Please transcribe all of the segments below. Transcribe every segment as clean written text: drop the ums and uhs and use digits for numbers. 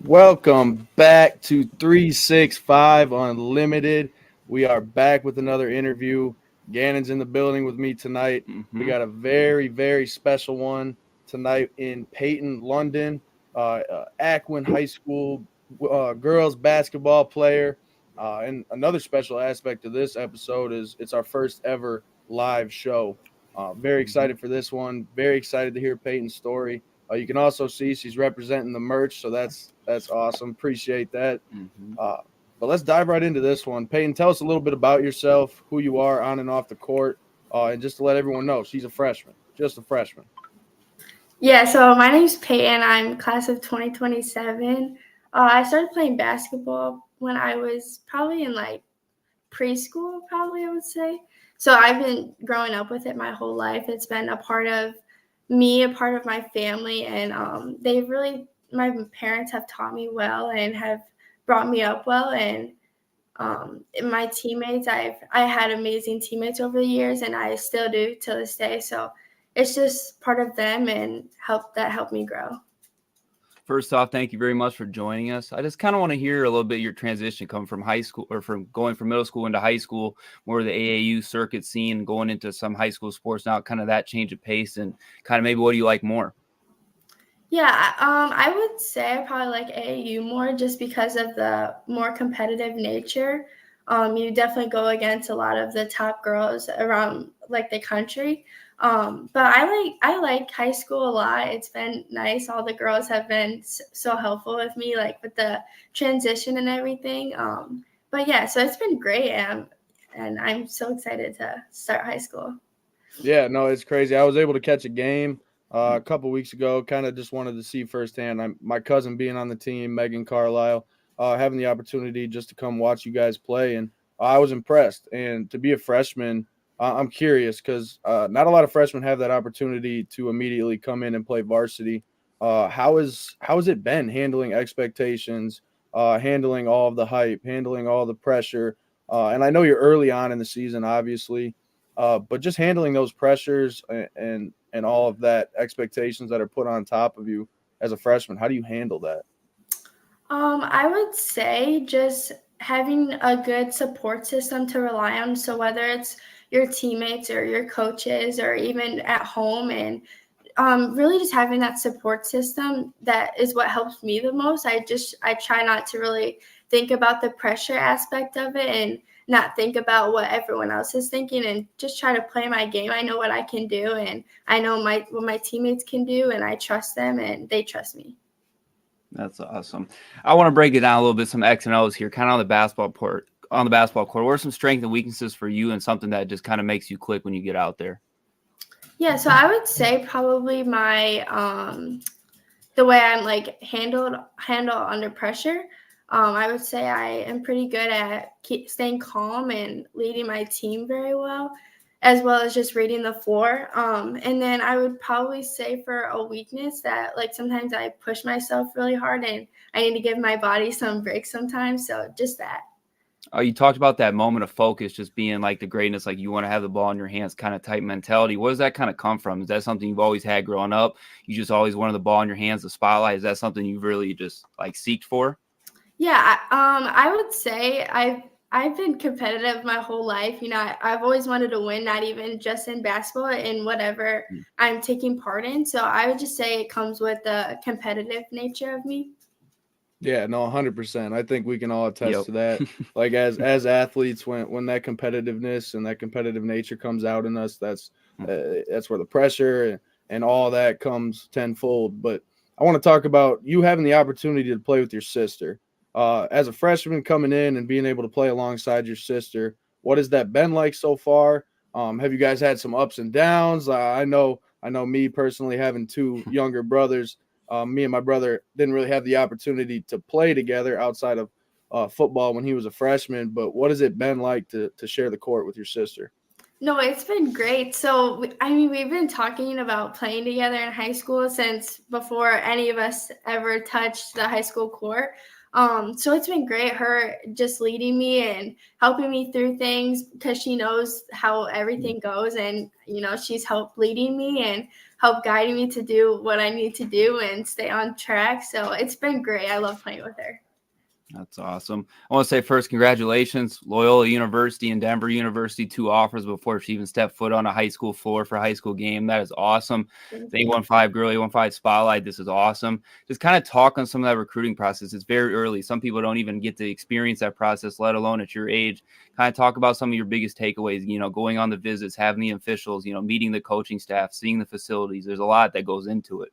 Welcome back to 365 Unlimited. We are back with another interview. Gannon's in the building with me tonight. We got a very, very special one tonight in Paityn, London. Aquin High School girls basketball player. And another special aspect of this episode is it's our first ever live show. Very excited for this one. Very excited to hear Paityn's story. You can also see she's representing the merch, so that's awesome. Appreciate that. But let's dive right into this one. Paityn, tell us a little bit about yourself, who you are on and off the court, and just to let everyone know, she's a freshman, just a freshman. Yeah, so my name's Paityn. I'm class of 2027. I started playing basketball when I was probably in preschool, I would say. So I've been growing up with it my whole life. It's been a part of me, a part of my family, and my parents have taught me well and have brought me up well. And my teammates, I had amazing teammates over the years, and I still do to this day. So it's just part of them and helped me grow. First off, thank you very much for joining us. I just kind of want to hear a little bit your transition coming from high school or from going from middle school into high school, more of the AAU circuit scene, going into some high school sports now, kind of that change of pace and kind of maybe what do you like more? Yeah, I would say I probably like AAU more just because of the more competitive nature. You definitely go against a lot of the top girls around the country. But I like high school a lot. It's been nice. All the girls have been so helpful with me, with the transition and everything. But yeah, so it's been great, and I'm so excited to start high school. Yeah, no, it's crazy. I was able to catch a game a couple weeks ago. Kind of just wanted to see firsthand. My cousin being on the team, Megan Carlisle, having the opportunity just to come watch you guys play, and I was impressed. And to be a freshman, I'm curious because not a lot of freshmen have that opportunity to immediately come in and play varsity. How has it been handling expectations, handling all of the hype, handling all the pressure? And I know you're early on in the season, obviously, but just handling those pressures and all of that expectations that are put on top of you as a freshman. How do you handle that? I would say just having a good support system to rely on. So whether it's your teammates or your coaches or even at home, and really just having that support system, that is what helps me the most. I try not to really think about the pressure aspect of it and not think about what everyone else is thinking, and just try to play my game. I know what I can do, and I know what my teammates can do, and I trust them and they trust me. That's awesome. I want to break it down a little bit, some X and O's here, kind of on the basketball court. What are some strengths and weaknesses for you, and something that just kind of makes you click when you get out there? Yeah, so I would say probably my the way I'm handle under pressure. I would say I am pretty good at staying calm and leading my team very well as just reading the floor. And then I would probably say for a weakness that sometimes I push myself really hard and I need to give my body some breaks sometimes. So just that. You talked about that moment of focus, just being the greatness, you want to have the ball in your hands, kind of type mentality. Where does that kind of come from? Is that something you've always had growing up? You just always wanted the ball in your hands, the spotlight. Is that something you've really just seeked for? Yeah, I would say I've been competitive my whole life. I've always wanted to win, not even just in basketball, in whatever I'm taking part in. So I would just say it comes with the competitive nature of me. Yeah, no, 100%. I think we can all attest to that. As athletes, when that competitiveness and that competitive nature comes out in us, that's where the pressure and all that comes tenfold. But I want to talk about you having the opportunity to play with your sister. As a freshman coming in and being able to play alongside your sister, what has that been like so far? Have you guys had some ups and downs? I know me personally, having two younger brothers. Me and my brother didn't really have the opportunity to play together outside of football when he was a freshman. But what has it been like to share the court with your sister? No, it's been great. So, we've been talking about playing together in high school since before any of us ever touched the high school court. So it's been great, her just leading me and helping me through things because she knows how everything goes. And, she's helped leading me and helped guiding me to do what I need to do and stay on track. So it's been great. I love playing with her. That's awesome. I want to say first, congratulations, Loyola University and Denver University, 2 offers before she even stepped foot on a high school floor for a high school game. That is awesome. The 815 Girl 815 Spotlight, this is awesome. Just kind of talk on some of that recruiting process. It's very early. Some people don't even get to experience that process, let alone at your age. Kind of talk about some of your biggest takeaways, going on the visits, having the officials, meeting the coaching staff, seeing the facilities. There's a lot that goes into it.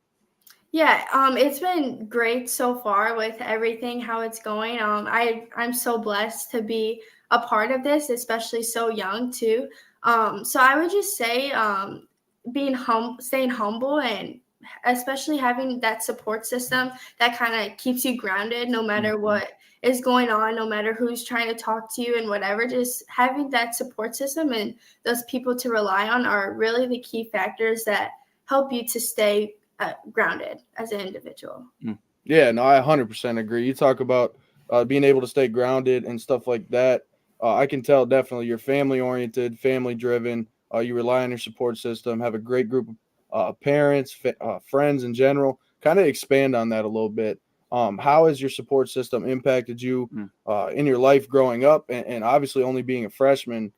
Yeah, it's been great so far with everything, how it's going. I'm so blessed to be a part of this, especially so young too. So I would just say staying humble, and especially having that support system that kind of keeps you grounded no matter what is going on, no matter who's trying to talk to you and whatever. Just having that support system and those people to rely on are really the key factors that help you to stay grounded as an individual. Yeah, no, I 100% agree. You talk about being able to stay grounded and stuff like that. I can tell definitely you're family oriented, family driven. You rely on your support system, have a great group of parents, friends in general. Kind of expand on that a little bit. How has your support system impacted you in your life growing up, and obviously only being a freshman?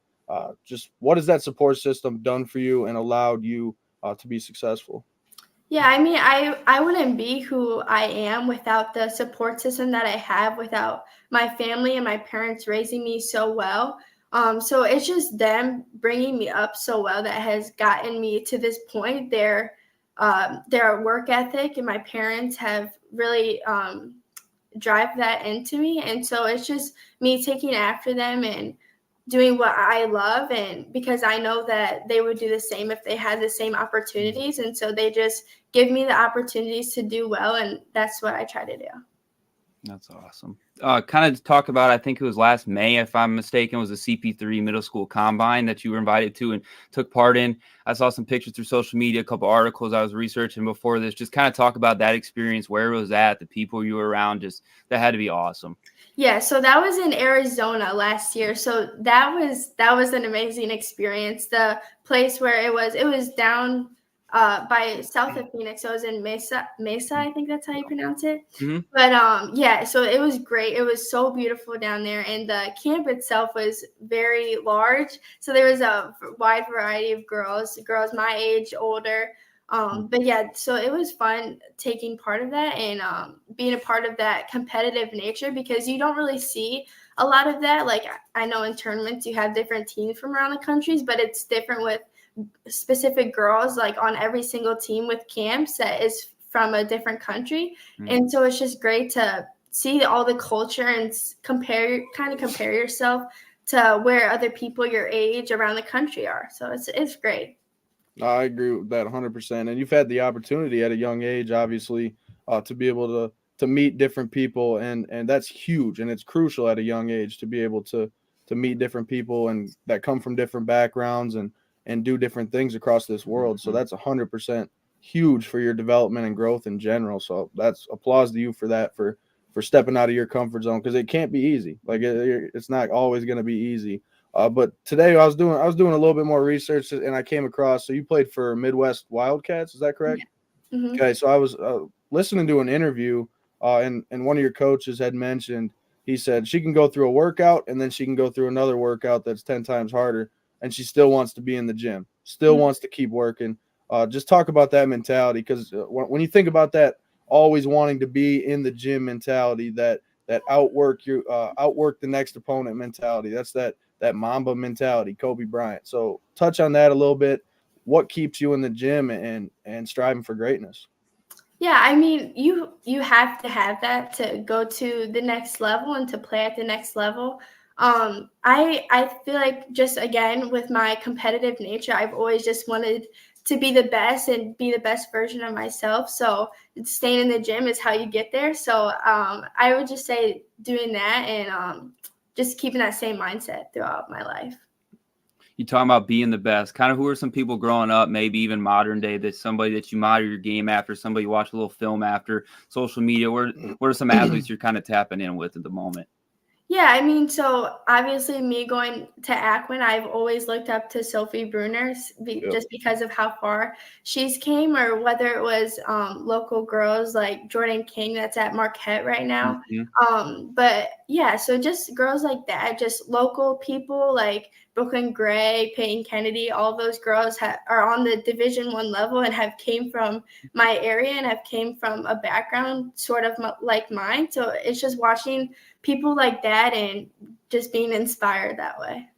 Just what has that support system done for you and allowed you to be successful? Yeah, I mean, I wouldn't be who I am without the support system that I have, without my family and my parents raising me so well. So it's just them bringing me up so well that has gotten me to this point. Their work ethic and my parents have really drive that into me, and so it's just me taking after them and doing what I love, and because I know that they would do the same if they had the same opportunities. And so they just give me the opportunities to do well, and that's what I try to do. That's awesome. Kind of talk about, I think it was last May, if I'm mistaken, was a CP3 middle school combine that you were invited to and took part in. I saw some pictures through social media, a couple articles I was researching before this. Just kind of talk about that experience, where it was at, the people you were around. Just that had to be awesome. Yeah, so that was in Arizona last year. So that was an amazing experience. The place where it was down by south of Phoenix. So it was in Mesa, I think that's how you pronounce it. Mm-hmm. But yeah, so it was great. It was so beautiful down there, and the camp itself was very large. So there was a wide variety of girls my age, older. But yeah, so it was fun taking part of that and being a part of that competitive nature, because you don't really see a lot of that. Like, I know in tournaments you have different teams from around the countries, but it's different with specific girls, like on every single team with camps that is from a different country. And so it's just great to see all the culture and compare yourself to where other people your age around the country are. So it's great. I agree with that 100%. And you've had the opportunity at a young age, obviously, to be able to meet different people, and that's huge, and it's crucial at a young age to be able to meet different people and that come from different backgrounds and do different things across this world. So that's 100% huge for your development and growth in general. So that's applause to you for that, for stepping out of your comfort zone, because it can't be easy. Like it's not always going to be easy. But today I was doing a little bit more research, and I came across. So you played for Midwest Wildcats, is that correct? Yeah. Mm-hmm. Okay, so I was listening to an interview, and one of your coaches had mentioned. He said she can go through a workout, and then she can go through another workout that's 10 times harder, and she still wants to be in the gym, still wants to keep working. Just talk about that mentality, because when you think about that, always wanting to be in the gym mentality, that outwork the next opponent mentality. That's that Mamba mentality, Kobe Bryant. So touch on that a little bit. What keeps you in the gym and striving for greatness? Yeah, I mean, you have to have that to go to the next level and to play at the next level. I feel like, just again, with my competitive nature, I've always just wanted to be the best and be the best version of myself. So staying in the gym is how you get there. So I would just say doing that and just keeping that same mindset throughout my life. You talking about being the best. Kind of who are some people growing up, maybe even modern day, that somebody that you model your game after, somebody you watch a little film after, social media? What are some athletes you're kind of tapping in with at the moment? Yeah, I mean, so obviously me going to Aquin, I've always looked up to Sophie Bruner just because of how far she's came, or whether it was local girls like Jordan King that's at Marquette right now. But yeah, so just girls like that, just local people like Brooklyn Gray, Peyton Kennedy, all those girls are on the Division I level and have came from my area and have came from a background sort of like mine. So it's just watching people like that and just being inspired that way.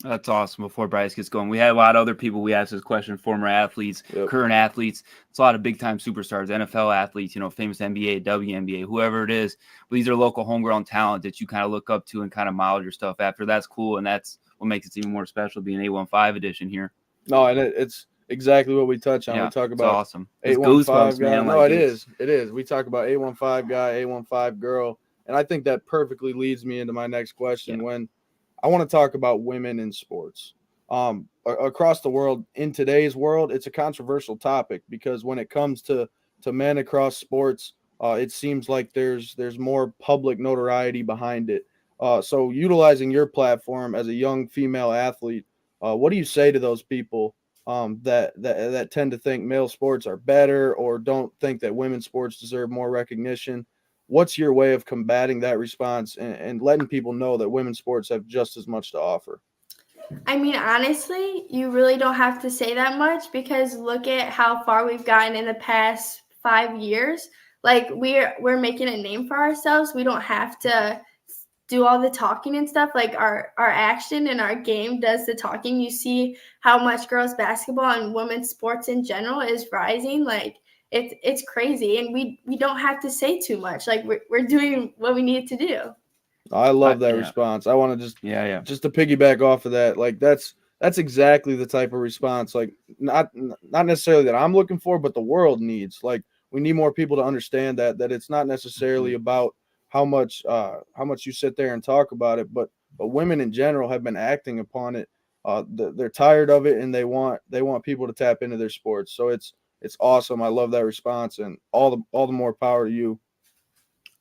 That's awesome. Before Bryce gets going, we had a lot of other people we asked this question, former athletes, current athletes. It's a lot of big-time superstars, NFL athletes, famous NBA, WNBA, whoever it is. But these are local homegrown talent that you kind of look up to and kind of model your stuff after. That's cool, and that's what makes it even more special being A15 edition here. No, and it's exactly what we touch on. Yeah, we talk about awesome. 815 guy. Man. No, it is. It is. We talk about 815 guy, 815 girl, and I think that perfectly leads me into my next question when I want to talk about women in sports. Across the world, in today's world, it's a controversial topic because when it comes to men across sports, it seems like there's more public notoriety behind it. So utilizing your platform as a young female athlete, what do you say to those people that tend to think male sports are better or don't think that women's sports deserve more recognition? What's your way of combating that response and letting people know that women's sports have just as much to offer? I mean, honestly, you really don't have to say that much because look at how far we've gotten in the past 5 years. Like we're making a name for ourselves. We don't have to do all the talking and stuff. Like our action and our game does the talking. You see how much girls basketball and women's sports in general is rising. Like it's crazy, and we don't have to say too much. Like we're doing what we need to do. I love that response. I want to just to piggyback off of that. Like that's exactly the type of response. Like not necessarily that I'm looking for, but the world needs. Like we need more people to understand that it's not necessarily about how much you sit there and talk about it, but women in general have been acting upon it. They're tired of it, and they want people to tap into their sports. So it's awesome. I love that response, and all the more power to you.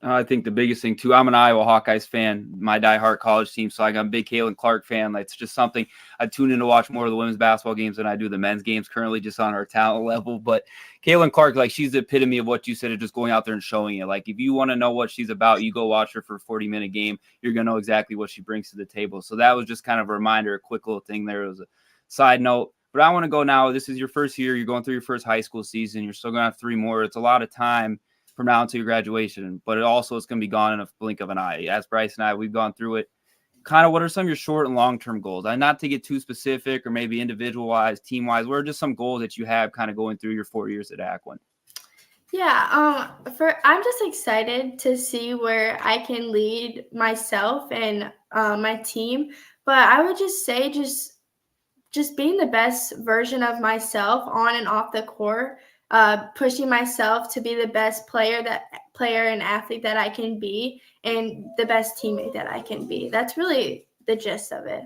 I think the biggest thing, too, I'm an Iowa Hawkeyes fan, my diehard college team, so I'm a big Caitlin Clark fan. It's just something I tune in to watch more of the women's basketball games than I do the men's games currently, just on our talent level. But Caitlin Clark, like, she's the epitome of what you said, of just going out there and showing it. Like, if you want to know what she's about, you go watch her for a 40-minute game. You're going to know exactly what she brings to the table. So that was just kind of a reminder, a quick little thing there. It was a side note. But I want to go now. This is your first year. You're going through your first high school season. You're still going to have 3 more. It's a lot of time from now until your graduation, but it's going to be gone in a blink of an eye. As Bryce and I, we've gone through it. Kind of what are some of your short and long-term goals? And not to get too specific or maybe individual-wise, team-wise, what are just some goals that you have kind of going through your 4 years at Aquin? Yeah, I'm just excited to see where I can lead myself and my team. But I would just say just being the best version of myself on and off the court, pushing myself to be the best player and athlete that I can be, and the best teammate that I can be. That's really the gist of it.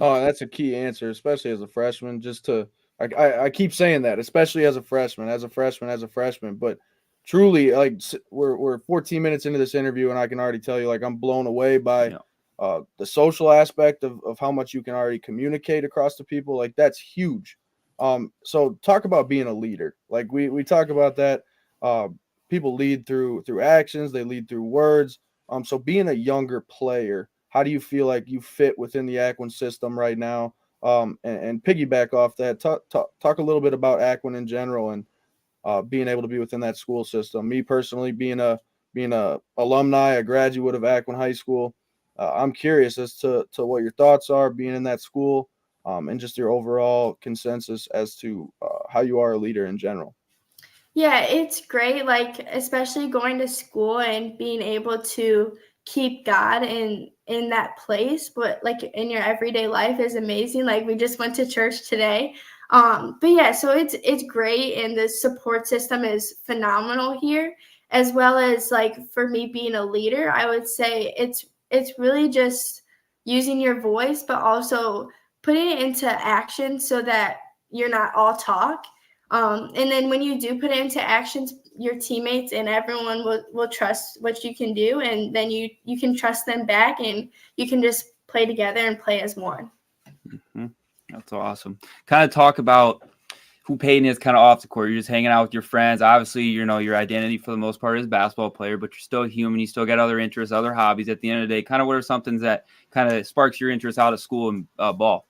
Oh, that's a key answer, especially as a freshman. Just to, I keep saying that, especially as a freshman, but truly, like we're 14 minutes into this interview, and I can already tell you, like, I'm blown away by the social aspect of how much you can already communicate across to people. Like that's huge. So talk about being a leader. Like we talk about that. People lead through actions. They lead through words. So being a younger player, how do you feel like you fit within the Aquin system right now? And piggyback off that, talk a little bit about Aquin in general and being able to be within that school system. Me personally, being a alumni, a graduate of Aquin High School, I'm curious as to what your thoughts are being in that school, and just your overall consensus as to how you are a leader in general. Yeah, it's great, like, especially going to school and being able to keep God in that place, but, like, in your everyday life is amazing. Like, we just went to church today. But, yeah, so it's great, and the support system is phenomenal here, as well as, like, for me being a leader, I would say it's really just using your voice, but also putting it into action so that you're not all talk. And then when you do put it into actions, your teammates and everyone will trust what you can do, and then you can trust them back, and you can just play together and play as one. Mm-hmm. That's awesome. Kind of talk about who Paityn is kind of off the court. You're just hanging out with your friends. Obviously, you know, your identity for the most part is basketball player, but you're still human. You still got other interests, other hobbies. At the end of the day, kind of what are something that kind of sparks your interest out of school and ball?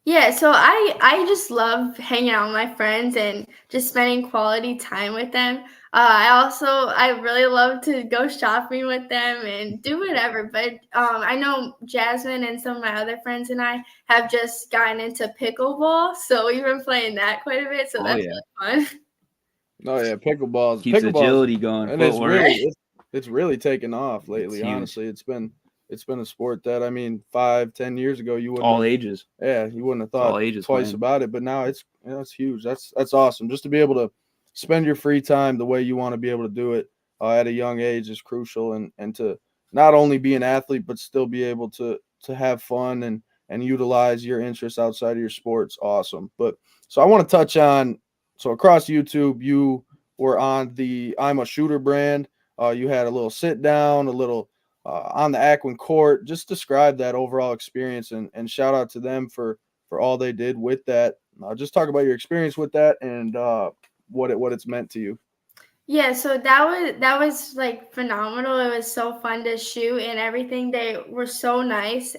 Yeah, so I just love hanging out with my friends and just spending quality time with them. I really love to go shopping with them and do whatever. But I know Jasmine and some of my other friends and I have just gotten into pickleball, so we've been playing that quite a bit. So that's really fun. Oh yeah, pickleball keeps agility going, and it's really taken off lately. Honestly, it's been a sport that, I mean, 5-10 years ago you wouldn't all ages. Yeah, you wouldn't have thought twice about it, but now it's huge. That's awesome. Just to be able to spend your free time the way you want to be able to do it at a young age is crucial, and to not only be an athlete but still be able to have fun and utilize your interests outside of your sports. Awesome. But so I want to touch on, so across YouTube you were on the I'm a Shooter brand. You had a little sit down, a little on the Aquin court. Just describe that overall experience, and shout out to them for all they did with that. Just talk about your experience with that and what it's meant to you. Yeah, so that was like phenomenal. It was so fun to shoot and everything. They were so nice.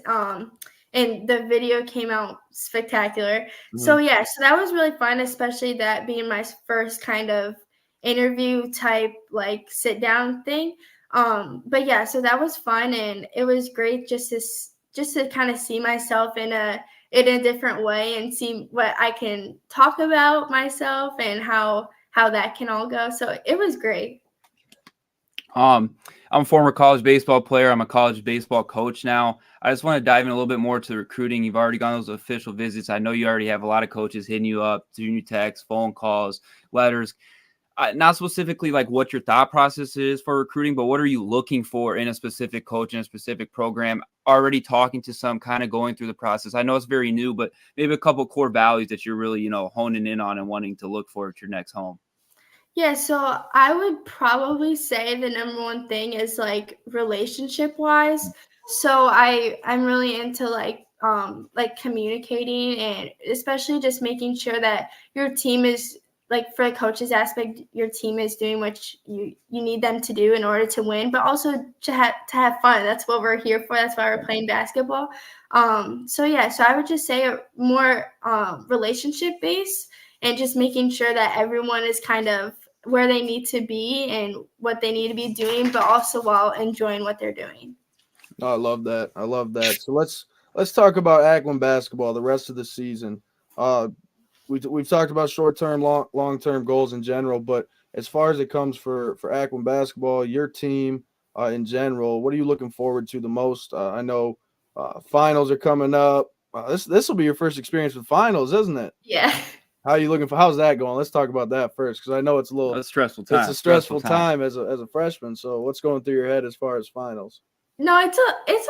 And the video came out spectacular. Mm-hmm. So yeah, so that was really fun, especially that being my first kind of interview type, like sit down thing. But yeah, so that was fun, and it was great just to kind of see myself in a different way and see what I can talk about myself and how that can all go. So it was great. I'm a former college baseball player. I'm a college baseball coach now. I just want to dive in a little bit more to the recruiting. You've already gone those official visits. I know you already have a lot of coaches hitting you up, junior texts, phone calls, letters. Not specifically like what your thought process is for recruiting, but what are you looking for in a specific coach, in a specific program? Already talking to some, kind of going through the process. I know it's very new, but maybe a couple core values that you're really, honing in on and wanting to look for at your next home. Yeah, so I would probably say the number one thing is like relationship wise. So I'm really into like communicating, and especially just making sure that your team is, like, for the coaches aspect, your team is doing what you need them to do in order to win, but also to have fun. That's what we're here for. That's why we're playing basketball. So I would just say more relationship based, and just making sure that everyone is kind of where they need to be and what they need to be doing, but also while enjoying what they're doing. Oh, I love that. So let's talk about Aquin basketball the rest of the season. We've talked about short-term, long-term goals in general, but as far as it comes for Aquin basketball, your team in general, what are you looking forward to the most? I know finals are coming up. This will be your first experience with finals, isn't it? Yeah. How's that going? Let's talk about that first, because I know it's a stressful time. It's a stressful time as a freshman. So what's going through your head as far as finals? No, it's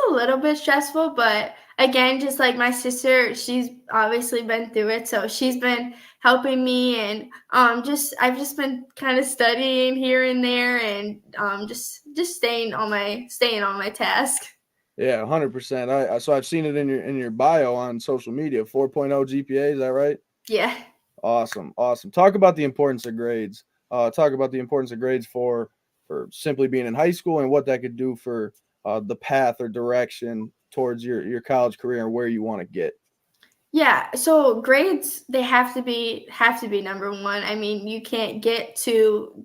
a little bit stressful, but again, just like my sister, she's obviously been through it, so she's been helping me, and I've just been kind of studying here and there, and just staying on my task. Yeah, 100%. So I've seen it in your bio on social media. 4.0 GPA, is that right? Yeah. Awesome. Talk about the importance of grades. Talk about the importance of grades for simply being in high school, and what that could do for the path or direction towards your college career and where you want to get. Yeah, so grades, they have to be number one. I mean, you can't get to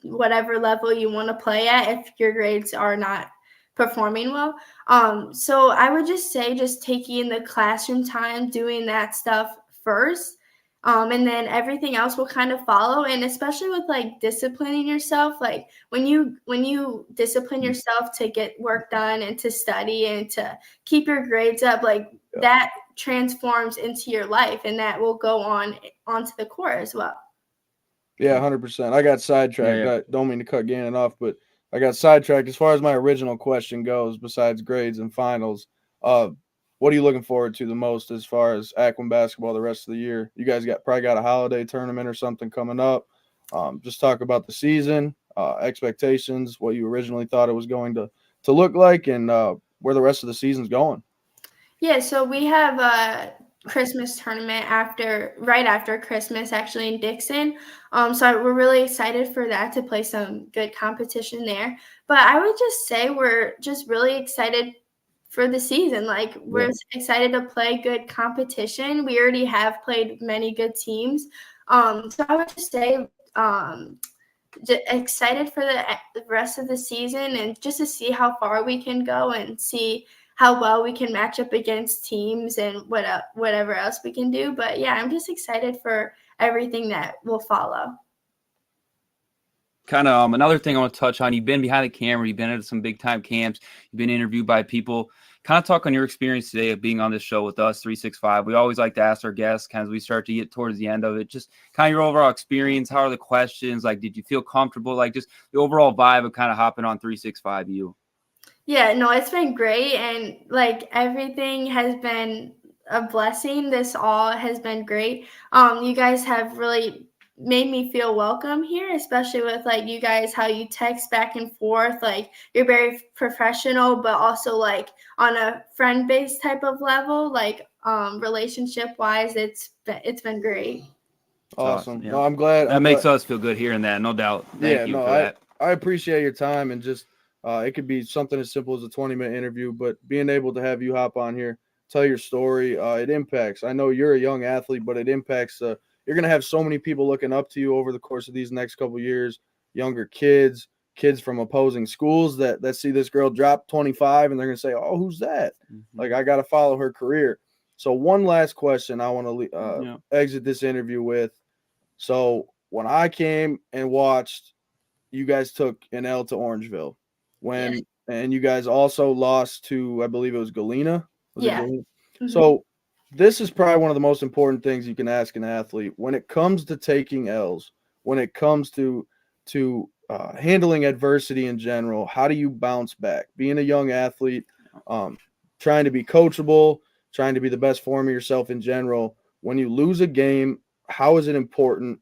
whatever level you want to play at if your grades are not performing well. So I would just say just taking the classroom time, doing that stuff first. And then everything else will kind of follow. And especially with like disciplining yourself, like when you discipline yourself to get work done and to study and to keep your grades up, like that transforms into your life, and that will go onto the court as well. Yeah, 100%. I got sidetracked. Yeah. I don't mean to cut Gannon off, but I got sidetracked. As far as my original question goes, besides grades and finals, what what are you looking forward to the most as far as Aquin basketball the rest of the year? You guys probably got a holiday tournament or something coming up. Just talk about the season, expectations, what you originally thought it was going to look like, and where the rest of the season's going. Yeah, so we have a Christmas tournament right after Christmas, actually, in Dixon. So we're really excited for that, to play some good competition there. But I would just say we're just really excited for the season. Like, we're excited to play good competition. We already have played many good teams. So I would just say excited for the rest of the season, and just to see how far we can go and see how well we can match up against teams and whatever else we can do. But yeah, I'm just excited for everything that will follow. Kind of another thing I want to touch on, you've been behind the camera, you've been at some big time camps, you've been interviewed by people. Kind of talk on your experience today of being on this show with us, 365. We always like to ask our guests, kind of as we start to get towards the end of it, just kind of your overall experience. How are the questions? Like, did you feel comfortable? Like, just the overall vibe of kind of hopping on 365 you. Yeah, no, it's been great, and like everything has been a blessing. This all has been great. You guys have really made me feel welcome here, especially with like you guys, how you text back and forth. Like, you're very professional, but also like on a friend-based type of level, like relationship-wise, it's been great. Awesome. Yeah. No, I'm glad. That makes us feel good hearing that, no doubt. Thank you for that. I appreciate your time, and just it could be something as simple as a 20-minute interview, but being able to have you hop on here, tell your story, it impacts. I know you're a young athlete, but it impacts. You're going to have so many people looking up to you over the course of these next couple of years, younger kids from opposing schools that see this girl drop 25, and they're going to say, oh, who's that? Mm-hmm. Like, I got to follow her career. So one last question I want to exit this interview with. So when I came and watched, you guys took an L to Orangeville, and you guys also lost to, I believe it was Galena. Galena? Mm-hmm. So this is probably one of the most important things you can ask an athlete when it comes to taking L's, when it comes to handling adversity in general. How do you bounce back? Being a young athlete, trying to be coachable, trying to be the best form of yourself in general. When you lose a game, how is it important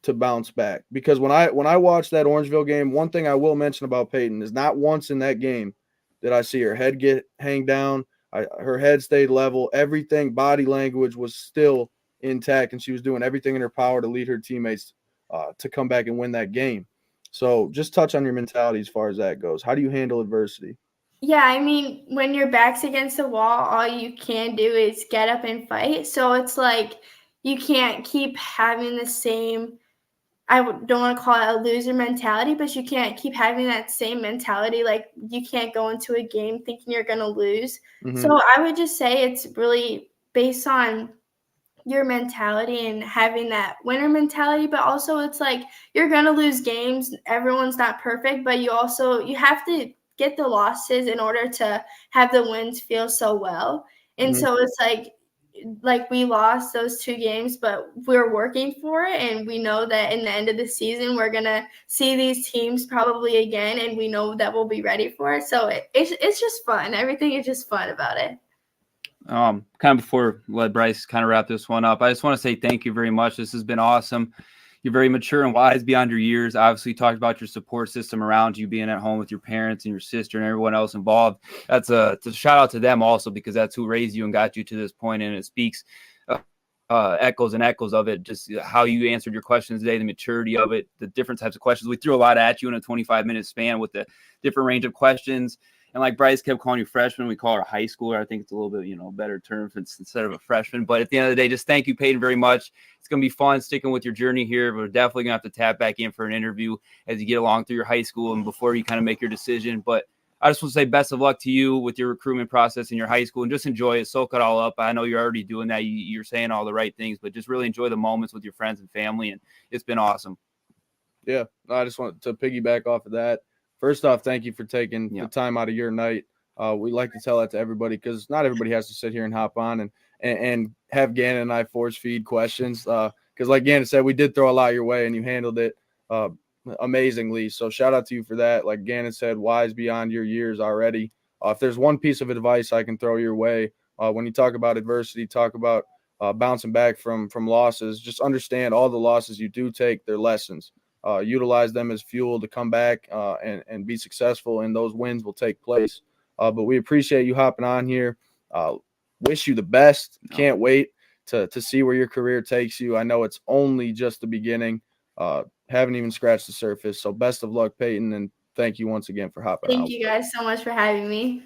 to bounce back? Because when I watched that Orangeville game, one thing I will mention about Paityn is not once in that game did I see her head hang down. Her head stayed level. Everything, body language was still intact, and she was doing everything in her power to lead her teammates to come back and win that game. So just touch on your mentality as far as that goes. How do you handle adversity? Yeah, I mean, when your back's against the wall, all you can do is get up and fight. So it's like you can't keep having the same, I don't want to call it a loser mentality, but you can't keep having that same mentality. Like, you can't go into a game thinking you're going to lose. Mm-hmm. So I would just say it's really based on your mentality and having that winner mentality, but also it's like you're going to lose games. Everyone's not perfect, but you have to get the losses in order to have the wins feel so well. And mm-hmm. So it's like we lost those 2 games, but we're working for it. And we know that in the end of the season, we're going to see these teams probably again. And we know that we'll be ready for it. So it's just fun. Everything is just fun about it. Kind of before let Bryce kind of wrap this one up, I just want to say thank you very much. This has been awesome. You're very mature and wise beyond your years. Obviously, you talked about your support system around you, being at home with your parents and your sister and everyone else involved. That's a shout out to them also, because that's who raised you and got you to this point, and it speaks echoes of it, just how you answered your questions today, the maturity of it, the different types of questions. We threw a lot at you in a 25-minute span with the different range of questions. And like Bryce kept calling you freshman, we call her a high schooler. I think it's a little bit, better term instead of a freshman. But at the end of the day, just thank you, Paityn, very much. It's going to be fun sticking with your journey here. We're definitely going to have to tap back in for an interview as you get along through your high school and before you kind of make your decision. But I just want to say best of luck to you with your recruitment process in your high school, and just enjoy it, soak it all up. I know you're already doing that. You're saying all the right things, but just really enjoy the moments with your friends and family, and it's been awesome. Yeah, I just want to piggyback off of that. First off, thank you for taking the time out of your night. We like to tell that to everybody, because not everybody has to sit here and hop on and have Gannon and I force feed questions. Because like Gannon said, we did throw a lot your way and you handled it amazingly. So shout out to you for that. Like Gannon said, wise beyond your years already. If there's one piece of advice I can throw your way, When you talk about adversity, talk about bouncing back from losses, just understand all the losses you do take, they're lessons. Utilize them as fuel to come back and be successful, and those wins will take place. But we appreciate you hopping on here. Wish you the best. Can't wait to see where your career takes you. I know it's only just the beginning. Haven't even scratched the surface. So best of luck, Paityn, and thank you once again for hopping on. Thank you guys so much for having me.